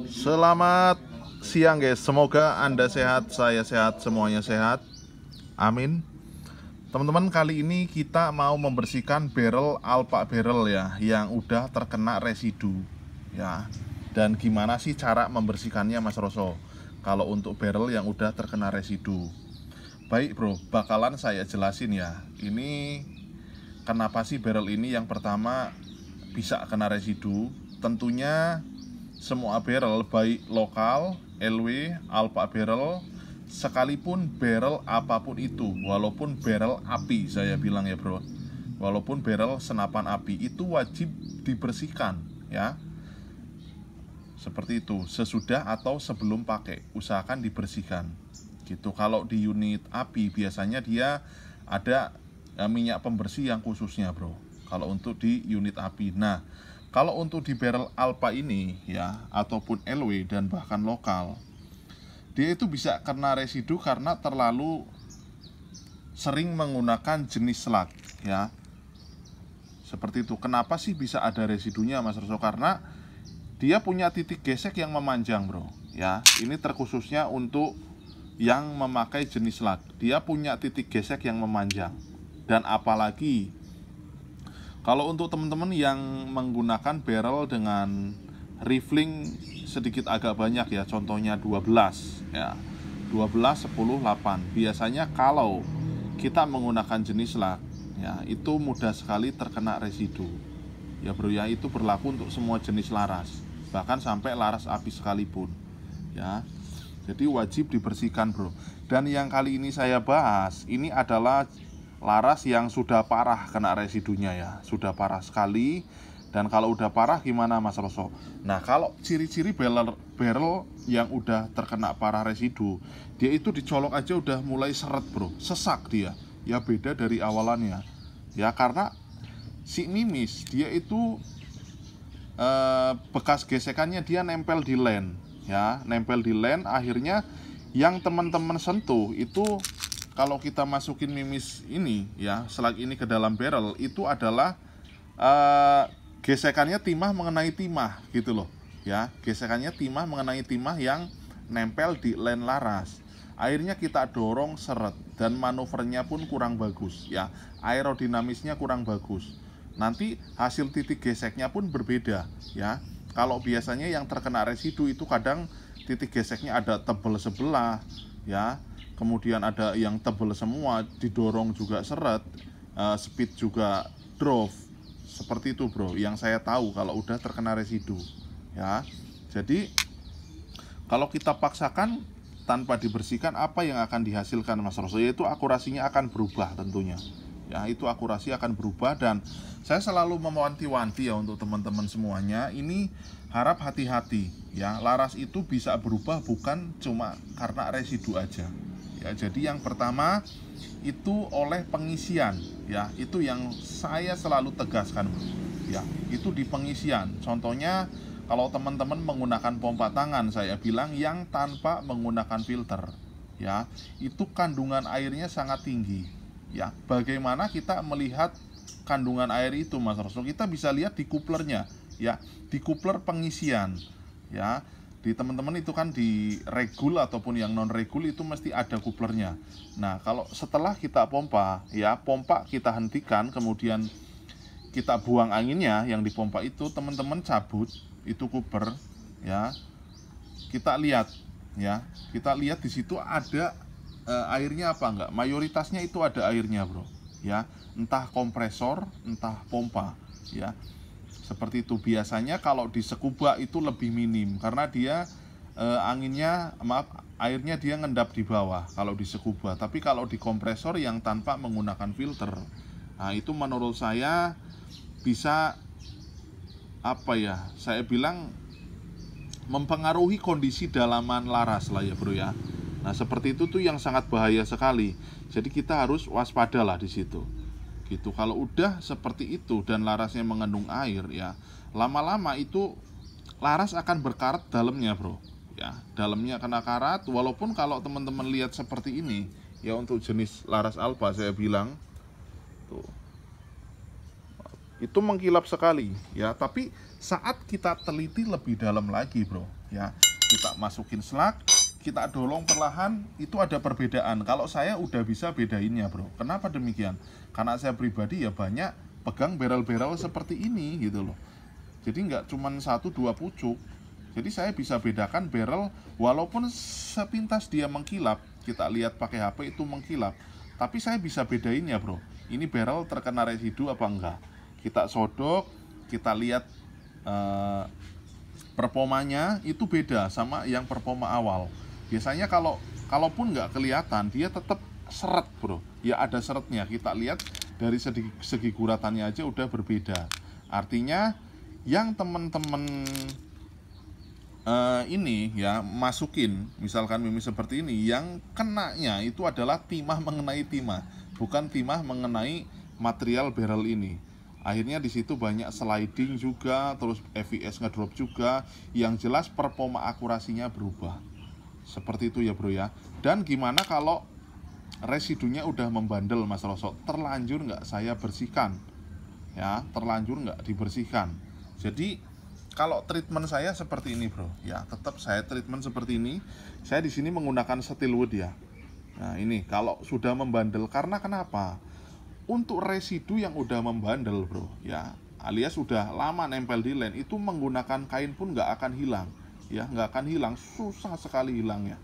Selamat siang guys, semoga Anda sehat, saya sehat, semuanya sehat. Amin. Teman-teman, kali ini kita mau membersihkan barrel Alpha barrel ya, yang udah terkena residu ya. Dan gimana sih cara membersihkannya Mas Roso kalau untuk barrel yang udah terkena residu? Baik bro, bakalan saya jelasin ya. Ini kenapa sih barrel ini yang pertama bisa kena residu. Tentunya semua barrel, baik lokal, LW, Alpha barrel, sekalipun barrel apapun itu, walaupun barrel api, saya bilang ya bro, walaupun barrel senapan api, itu wajib dibersihkan ya. Seperti itu, sesudah atau sebelum pakai, usahakan dibersihkan gitu. Kalau di unit api biasanya dia ada minyak pembersih yang khususnya bro, kalau untuk di unit api. Nah, kalau untuk di barrel Alpha ini ya, ataupun LW dan bahkan lokal, dia itu bisa kena residu karena terlalu sering menggunakan jenis slug ya. Seperti itu. Kenapa sih bisa ada residunya Mas Roso? Karena dia punya titik gesek yang memanjang bro ya. Ini terkhususnya untuk yang memakai jenis slug. Dia punya titik gesek yang memanjang. Dan apalagi kalau untuk teman-teman yang menggunakan barrel dengan rifling sedikit agak banyak ya, contohnya 12 ya, 12, 10, 8. Biasanya kalau kita menggunakan jenis slug ya, itu mudah sekali terkena residu ya bro ya. Itu berlaku untuk semua jenis laras, bahkan sampai laras api sekalipun ya. Jadi wajib dibersihkan bro. Dan yang kali ini saya bahas, ini adalah laras yang sudah parah kena residunya ya, sudah parah sekali. Dan kalau udah parah gimana Mas Roso? Nah, kalau ciri-ciri barrel yang udah terkena parah residu, dia itu dicolok aja udah mulai seret bro, sesak dia ya. Beda dari awalannya ya, karena si mimis dia itu bekas gesekannya dia nempel di len ya, nempel di len. Akhirnya yang teman-teman sentuh itu, kalau kita masukin mimis ini ya, slug ini ke dalam barrel, itu adalah gesekannya timah mengenai timah gitu loh ya. Gesekannya timah mengenai timah yang nempel di len laras. Akhirnya kita dorong seret, dan manuvernya pun kurang bagus ya, aerodinamisnya kurang bagus. Nanti hasil titik geseknya pun berbeda ya. Kalau biasanya yang terkena residu itu kadang titik geseknya ada tebal sebelah ya, kemudian ada yang tebal semua, didorong juga seret, speed juga drop. Seperti itu bro, yang saya tahu kalau udah terkena residu ya. Jadi kalau kita paksakan tanpa dibersihkan, apa yang akan dihasilkan Mas Roso? Yaitu akurasinya akan berubah tentunya ya. Itu akurasi akan berubah. Dan saya selalu mewanti-wanti ya untuk teman-teman semuanya, ini harap hati-hati ya. Laras itu bisa berubah bukan cuma karena residu aja ya. Jadi yang pertama itu oleh pengisian ya, itu yang saya selalu tegaskan ya, itu di pengisian. Contohnya kalau teman-teman menggunakan pompa tangan, saya bilang yang tanpa menggunakan filter ya, itu kandungan airnya sangat tinggi ya. Bagaimana kita melihat kandungan air itu Mas Roso? Kita bisa lihat di kuplernya ya, di kupler pengisian ya. Di teman-teman itu kan di regul ataupun yang non regul itu mesti ada kuplernya. Nah, kalau setelah kita pompa ya, pompa kita hentikan, kemudian kita buang anginnya yang dipompa itu, teman-teman cabut itu kupler ya. Kita lihat ya, kita lihat di situ ada airnya apa enggak. Mayoritasnya itu ada airnya bro ya, entah kompresor entah pompa ya. Seperti itu. Biasanya kalau di scuba itu lebih minim karena dia airnya dia ngendap di bawah kalau di scuba. Tapi kalau di kompresor yang tanpa menggunakan filter, nah itu menurut saya bisa apa ya, saya bilang mempengaruhi kondisi dalaman laras lah ya bro ya. Nah, seperti itu tuh yang sangat bahaya sekali. Jadi kita harus waspada lah di situ gitu. Kalau udah seperti itu dan larasnya mengandung air ya, lama-lama itu laras akan berkarat dalamnya bro ya, dalamnya kena karat. Walaupun kalau teman-teman lihat seperti ini ya, untuk jenis laras Alpha saya bilang tuh, itu mengkilap sekali ya. Tapi Saat kita teliti lebih dalam lagi bro, ya, kita masukin slug, kita dolong perlahan, itu ada perbedaan. Kalau saya udah bisa bedainnya bro. Kenapa demikian? Karena saya pribadi ya banyak pegang barrel-barrel seperti ini gitu loh. Jadi nggak cuma 1-2 pucuk. Jadi saya bisa bedakan barrel walaupun sepintas dia mengkilap, kita lihat pakai HP itu mengkilap, tapi saya bisa bedainnya bro. Ini barrel terkena residu apa enggak. Kita sodok, kita lihat performanya itu beda sama yang performa awal. Biasanya kalaupun nggak kelihatan, dia tetap seret bro. Ya ada seretnya. Kita lihat dari segi guratannya aja udah berbeda. Artinya yang teman-teman ini ya masukin, misalkan mimis seperti ini, yang kenanya itu adalah timah mengenai timah, bukan timah mengenai material barrel ini. Akhirnya di situ banyak sliding juga, terus FVS ngedrop juga. Yang jelas performa akurasinya berubah. Seperti itu ya bro ya. Dan gimana kalau residunya udah membandel Mas Roso? Terlanjur nggak saya bersihkan? Ya, terlanjur nggak dibersihkan. Jadi kalau treatment saya seperti ini bro, ya tetap saya treatment seperti ini. Saya di sini menggunakan steel wood ya. Nah ini kalau sudah membandel, karena kenapa? Untuk residu yang udah membandel bro, ya alias sudah lama nempel di len, itu menggunakan kain pun nggak akan hilang, ya nggak akan hilang, susah sekali hilangnya.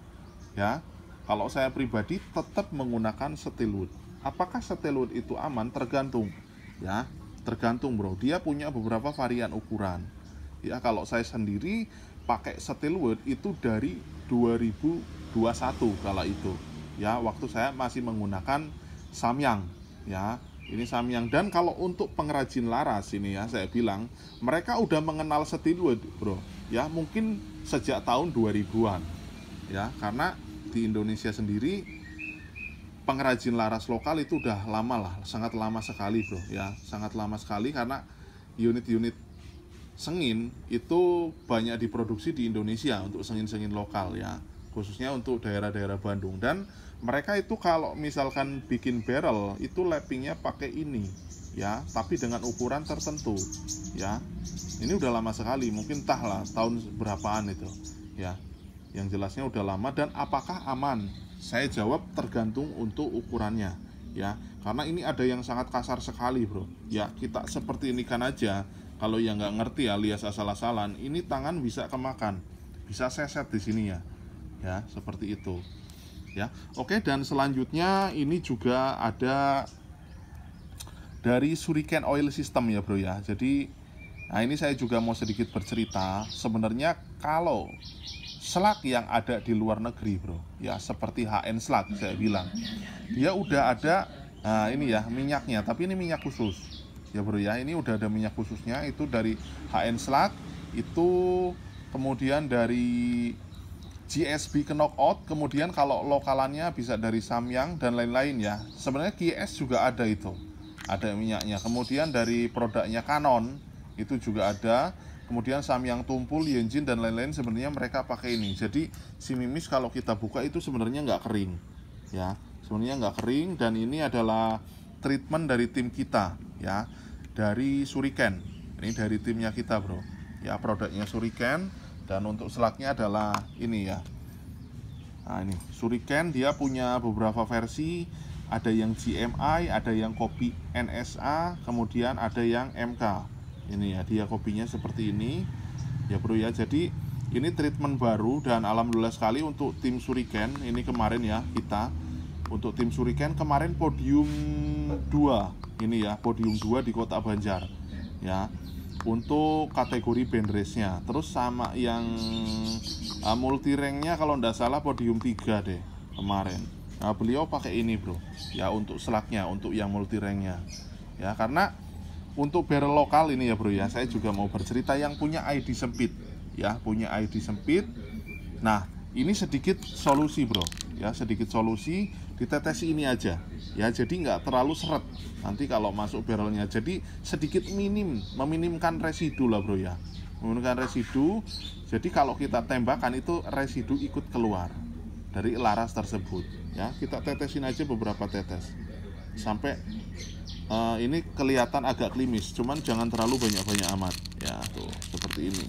Ya, kalau saya pribadi tetap menggunakan steel wood. Apakah steel wood itu aman? Tergantung, ya tergantung bro. Dia punya beberapa varian ukuran. Ya kalau saya sendiri pakai steel wood itu dari 2021 kala itu, ya waktu saya masih menggunakan Samyang. Ya, ini Samyang. Dan kalau untuk pengrajin laras ini ya, saya bilang mereka udah mengenal steel wood bro, ya mungkin sejak tahun 2000-an ya, karena di Indonesia sendiri pengrajin laras lokal itu udah lama lah, sangat lama sekali bro, ya sangat lama sekali, karena unit-unit sengin itu banyak diproduksi di Indonesia untuk sengin-sengin lokal ya, khususnya untuk daerah-daerah Bandung. Dan mereka itu kalau misalkan bikin barrel itu lappingnya pakai ini ya, tapi dengan ukuran tertentu ya. Ini udah lama sekali, mungkin entahlah tahun berapaan itu ya, yang jelasnya udah lama. Dan apakah aman? Saya jawab tergantung untuk ukurannya ya, karena ini ada yang sangat kasar sekali bro ya. Kita seperti ini kan aja, kalau yang nggak ngerti alias asal-asalan, ini tangan bisa kemakan, bisa seset di sini ya, ya seperti itu ya. Oke, dan selanjutnya ini juga ada dari Shuriken Oil System ya bro ya. Jadi nah ini saya juga mau sedikit bercerita. Sebenarnya kalau slug yang ada di luar negeri bro ya, seperti HN slug saya bilang, dia udah ada ini ya minyaknya, tapi ini minyak khusus ya bro ya. Ini udah ada minyak khususnya, itu dari HN slug itu, kemudian dari GSB knockout, kemudian kalau lokalannya bisa dari Samyang dan lain-lain ya. Sebenarnya GS juga ada, itu ada minyaknya. Kemudian dari produknya Canon itu juga ada. Kemudian Samyang tumpul, Yenjin dan lain-lain, sebenarnya mereka pakai ini. Jadi si mimis kalau kita buka itu sebenarnya nggak kering ya, sebenarnya nggak kering. Dan ini adalah treatment dari tim kita ya, dari Shuriken. Ini dari timnya kita bro ya, produknya Shuriken. Dan untuk slugnya adalah ini ya. Nah ini Shuriken, dia punya beberapa versi. Ada yang GMI, ada yang kopi NSA, kemudian ada yang MK. Ini ya, dia kopinya seperti ini ya bro ya. Jadi ini treatment baru, dan alhamdulillah sekali untuk tim Shuriken. Ini kemarin ya, kita untuk tim Shuriken kemarin podium 2. Ini ya, podium 2 di Kota Banjar ya, untuk kategori band race-nya. Terus sama yang multi rank-nya kalau nggak salah podium 3 deh kemarin. Nah beliau pakai ini bro ya, untuk slugnya, untuk yang multi rank-nya ya. Karena untuk barrel lokal ini ya bro ya, saya juga mau bercerita yang punya ID sempit ya, punya ID sempit. Nah ini sedikit solusi bro ya, sedikit solusi, ditetesi ini aja ya, jadi nggak terlalu seret nanti kalau masuk barrelnya. Jadi sedikit meminimkan residu lah bro ya, meminimkan residu. Jadi kalau kita tembakan itu residu ikut keluar dari laras tersebut ya. Kita tetesin aja beberapa tetes sampai ini kelihatan agak klimis, cuman jangan terlalu banyak-banyak amat ya. Tuh seperti ini,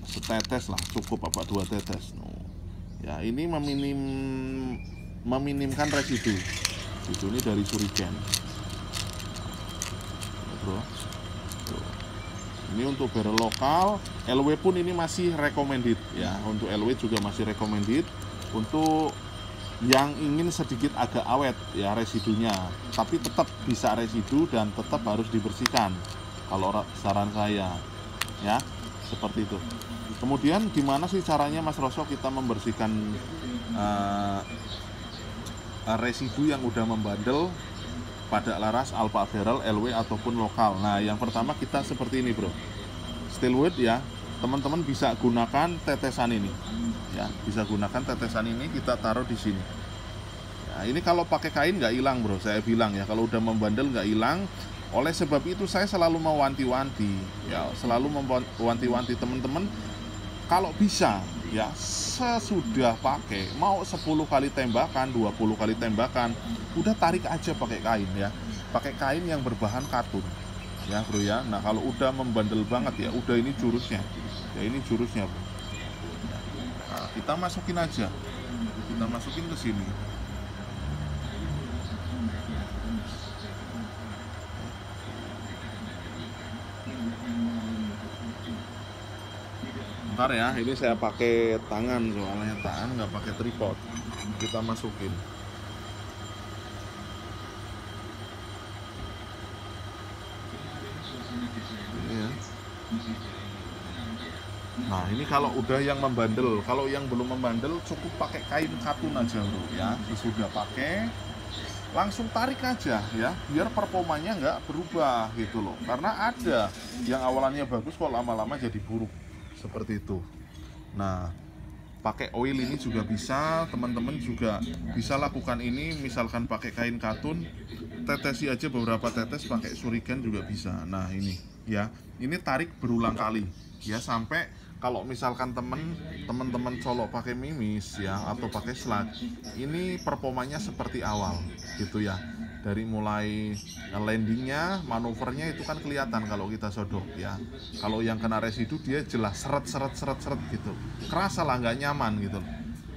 setetes lah cukup, apa 2 tetes. Ya ini meminimkan residu itu. Ini dari Shuriken bro. Tuh. Ini untuk barrel lokal. LW pun ini masih recommended ya, untuk LW juga masih recommended. Untuk yang ingin sedikit agak awet ya residunya, tapi tetap bisa residu dan tetap harus dibersihkan kalau saran saya ya, seperti itu. Kemudian gimana sih caranya Mas Roso kita membersihkan residu yang udah membandel pada laras Alpha barrel, LW ataupun lokal? Nah, yang pertama kita seperti ini bro, Steelwood ya, teman-teman bisa gunakan tetesan ini ya, bisa gunakan tetesan ini, kita taruh di sini. Nah, ini kalau pakai kain nggak hilang bro, saya bilang ya, kalau udah membandel nggak hilang. Oleh sebab itu saya selalu mewanti-wanti ya, selalu mewanti-wanti teman-teman, kalau bisa ya sesudah pakai, mau 10 kali tembakan, 20 kali tembakan, udah tarik aja pakai kain ya, pakai kain yang berbahan katun ya bro ya. Nah kalau udah membandel banget ya, udah ini jurusnya ya, ini jurusnya bro. Nah, kita masukin aja, kita masukin ke sini. Bentar ya, ini saya pakai tangan, soalnya tangan nggak pakai tripod. Kita masukin. Ini ya. Nah ini kalau udah yang membandel, kalau yang belum membandel cukup pakai kain katun aja bro ya. Sesudah pakai langsung tarik aja ya, biar performanya nggak berubah gitu loh. Karena ada yang awalannya bagus kok lama-lama jadi buruk seperti itu. Nah pakai oil ini juga bisa, teman-teman juga bisa lakukan ini. Misalkan pakai kain katun, tetesi aja beberapa tetes, pakai Shuriken juga bisa. Nah ini ya, ini tarik berulang kali ya, sampai kalau misalkan teman-teman colok pakai mimis ya, atau pakai slug, ini performanya seperti awal gitu ya. Dari mulai landingnya, manuvernya itu kan kelihatan kalau kita sodok ya. Kalau yang kena residu dia jelas seret gitu, kerasa lah nggak nyaman gitu,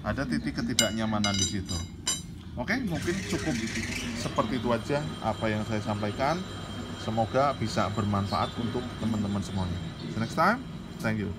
ada titik ketidaknyamanan di situ. Oke, mungkin cukup seperti itu aja apa yang saya sampaikan. Semoga bisa bermanfaat untuk teman-teman semuanya. See you next time, thank you.